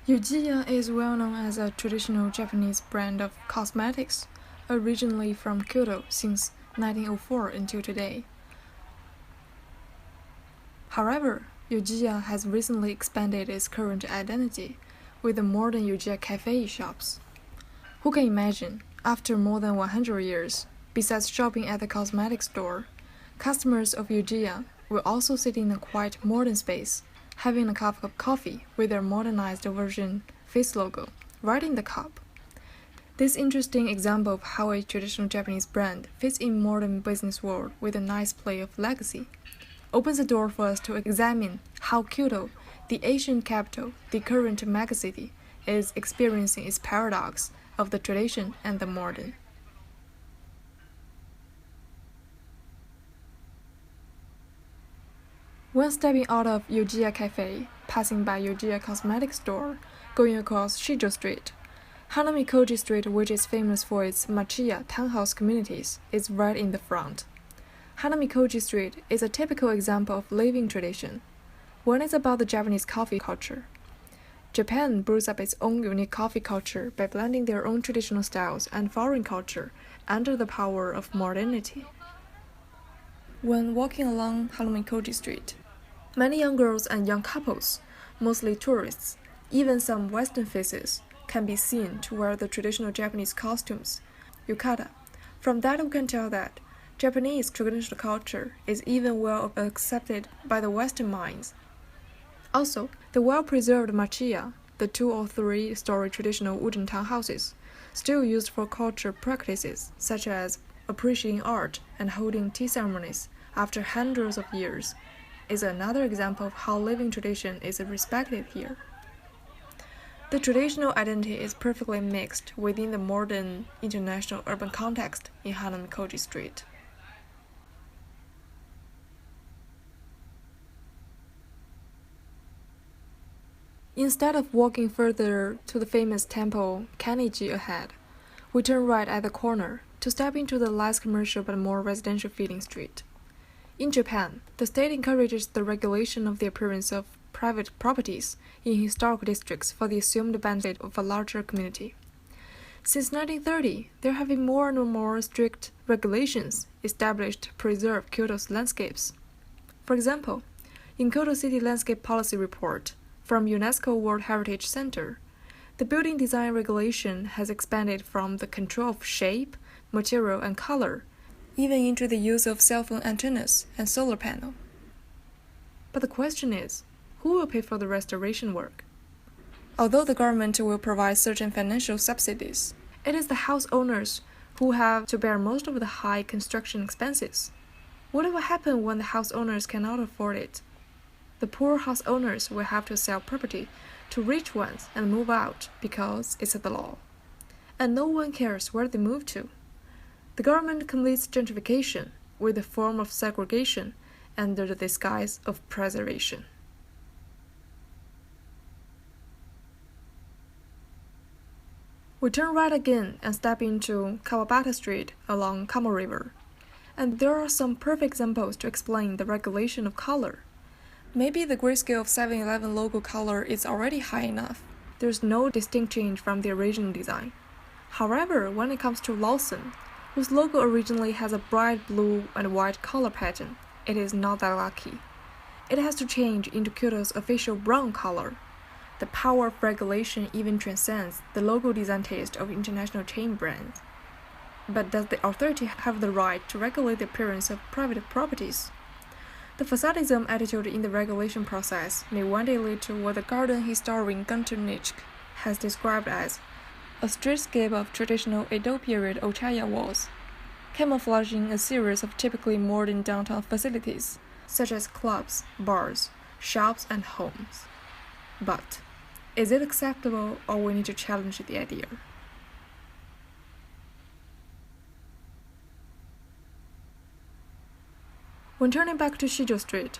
Yojiya is well known as a traditional Japanese brand of cosmetics, originally from Kyoto since 1904 until today. However, Yojiya has recently expanded its current identity with the modern Yojiya cafe shops. Who can imagine, after more than 100 years, besides shopping at the cosmetics store, customers of Yojiya will also sit in a quite modern space, having a cup of coffee with their modernized version face logo right in the cup. This interesting example of how a traditional Japanese brand fits in modern business world with a nice play of legacy opens the door for us to examine how Kyoto, the Asian capital, the current megacity, is experiencing its paradox of the tradition and the modern. When stepping out of Yojiya Cafe, passing by Yojiya Cosmetics Store, going across Shijo Street, Hanamikoji Street, which is famous for its machiya townhouse communities, is right in the front. Hanamikoji Street is a typical example of living tradition. One is about the Japanese coffee culture. Japan brews up its own unique coffee culture by blending their own traditional styles and foreign culture under the power of modernity. When walking along Hanamikoji Street, many young girls and young couples, mostly tourists, even some Western faces, can be seen to wear the traditional Japanese costumes, yukata. From that we can tell that Japanese traditional culture is even well accepted by the Western minds. Also, the well-preserved machiya, the 2 or 3-story traditional wooden townhouses, still used for culture practices such as appreciating art and holding tea ceremonies after hundreds of years, is another example of how living tradition is respected here. The traditional identity is perfectly mixed within the modern international urban context in Hanamikoji Street. Instead of walking further to the famous temple Kaniji ahead, we turn right at the corner to step into the less commercial but more residential feeling street. In Japan, the state encourages the regulation of the appearance of private properties in historic districts for the assumed benefit of a larger community. Since 1930, there have been more and more strict regulations established to preserve Kyoto's landscapes. For example, in Kyoto City Landscape Policy Report from UNESCO World Heritage Center, the building design regulation has expanded from the control of shape, material, and color, even into the use of cell phone antennas and solar panel. But the question is, who will pay for the restoration work? Although the government will provide certain financial subsidies, it is the house owners who have to bear most of the high construction expenses. What will happen when the house owners cannot afford it? The poor house owners will have to sell property to rich ones and move out because it's the law. And no one cares where they move to. The government completes gentrification with a form of segregation under the disguise of preservation. We turn right again and step into Kawabata Street along Kamo River, and there are some perfect examples to explain the regulation of color. Maybe the grayscale of 7-Eleven logo color is already high enough. There's no distinct change from the original design. However, when it comes to Lawson, whose logo originally has a bright blue and white color pattern, it is not that lucky. It has to change into Kyoto's official brown color. The power of regulation even transcends the logo design taste of international chain brands. But does the authority have the right to regulate the appearance of private properties? The facadism attitude in the regulation process may one day lead to what the garden historian Gunter Nitschke has described as a streetscape of traditional Edo period Ochaya walls, camouflaging a series of typically modern downtown facilities, such as clubs, bars, shops, and homes. But is it acceptable, or we need to challenge the idea? When turning back to Shijo Street,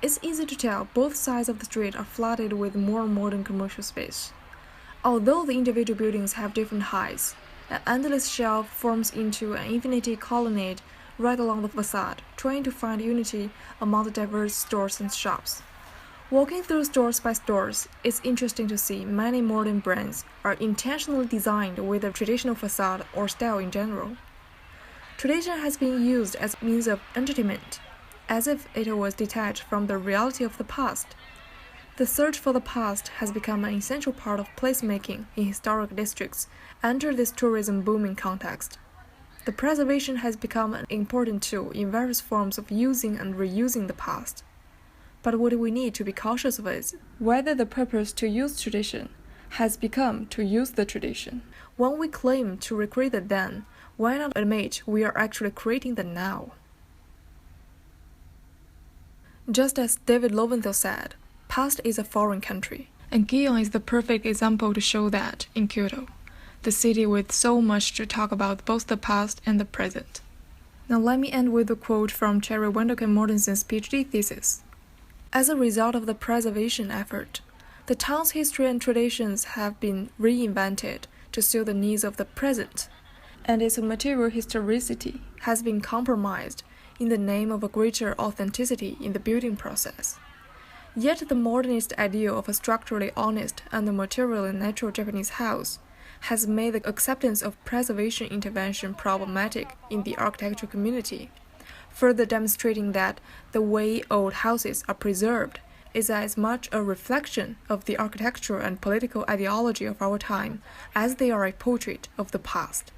it's easy to tell both sides of the street are flooded with more modern commercial space. Although the individual buildings have different heights, an endless shelf forms into an infinity colonnade right along the facade, trying to find unity among the diverse stores and shops. Walking through stores by stores, it's interesting to see many modern brands are intentionally designed with a traditional facade or style in general. Tradition has been used as a means of entertainment, as if it was detached from the reality of the past. The search for the past has become an essential part of placemaking in historic districts under this tourism booming context. The preservation has become an important tool in various forms of using and reusing the past. But what we need to be cautious of is whether the purpose to use tradition has become to use the tradition. When we claim to recreate the then, why not admit we are actually creating the now? Just as David Lowenthal said, past is a foreign country, and Gion is the perfect example to show that in Kyoto, the city with so much to talk about both the past and the present. Now let me end with a quote from Cherry Wendelken Mortensen's PhD thesis. As a result of the preservation effort, the town's history and traditions have been reinvented to suit the needs of the present, and its material historicity has been compromised in the name of a greater authenticity in the building process. Yet the modernist ideal of a structurally honest and materially natural Japanese house has made the acceptance of preservation intervention problematic in the architectural community, further demonstrating that the way old houses are preserved is as much a reflection of the architectural and political ideology of our time as they are a portrait of the past.